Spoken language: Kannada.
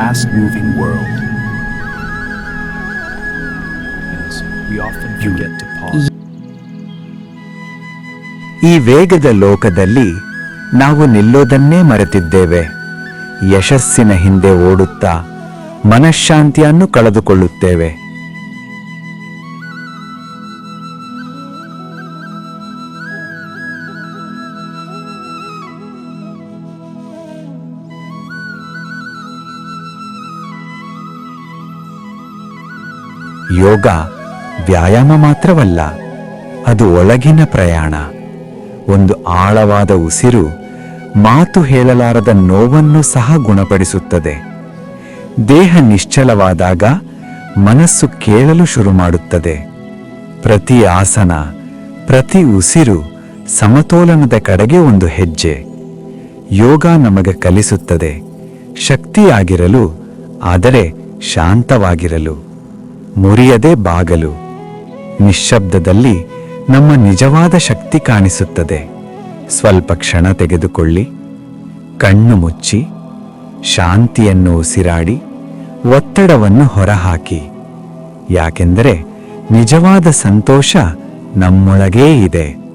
fast-moving world. Yes, we often forget to pause. ಈ ವೇಗದ ಲೋಕದಲ್ಲಿ ನಾವು ನಿಲ್ಲೋದನ್ನೇ ಮರೆತಿದ್ದೇವೆ. ಯಶಸ್ಸಿನ ಹಿಂದೆ ಓಡುತ್ತಾ ಮನಃಶಾಂತಿಯನ್ನು ಕಳೆದುಕೊಳ್ಳುತ್ತೇವೆ. ಯೋಗ ವ್ಯಾಯಾಮ ಮಾತ್ರವಲ್ಲ, ಅದು ಒಳಗಿನ ಪ್ರಯಾಣ. ಒಂದು ಆಳವಾದ ಉಸಿರು ಮಾತು ಹೇಳಲಾರದ ನೋವನ್ನು ಸಹ ಗುಣಪಡಿಸುತ್ತದೆ. ದೇಹ ನಿಶ್ಚಲವಾದಾಗ ಮನಸ್ಸು ಕೇಳಲು ಶುರು ಮಾಡುತ್ತದೆ. ಪ್ರತಿ ಆಸನ, ಪ್ರತಿ ಉಸಿರು ಸಮತೋಲನದ ಕಡೆಗೆ ಒಂದು ಹೆಜ್ಜೆ. ಯೋಗ ನಮಗೆ ಕಲಿಸುತ್ತದೆ ಶಕ್ತಿಯಾಗಿರಲು, ಆದರೆ ಶಾಂತವಾಗಿರಲು. ಮುರಿಯದೆ ಬಾಗಲು. ನಿಶ್ಶಬ್ದದಲ್ಲಿ ನಮ್ಮ ನಿಜವಾದ ಶಕ್ತಿ ಕಾಣಿಸುತ್ತದೆ. ಸ್ವಲ್ಪ ಕ್ಷಣ ತೆಗೆದುಕೊಳ್ಳಿ, ಕಣ್ಣು ಮುಚ್ಚಿ, ಶಾಂತಿಯನ್ನು ಉಸಿರಾಡಿ, ಒತ್ತಡವನ್ನು ಹೊರಹಾಕಿ. ಯಾಕೆಂದರೆ ನಿಜವಾದ ಸಂತೋಷ ನಮ್ಮೊಳಗೇ ಇದೆ.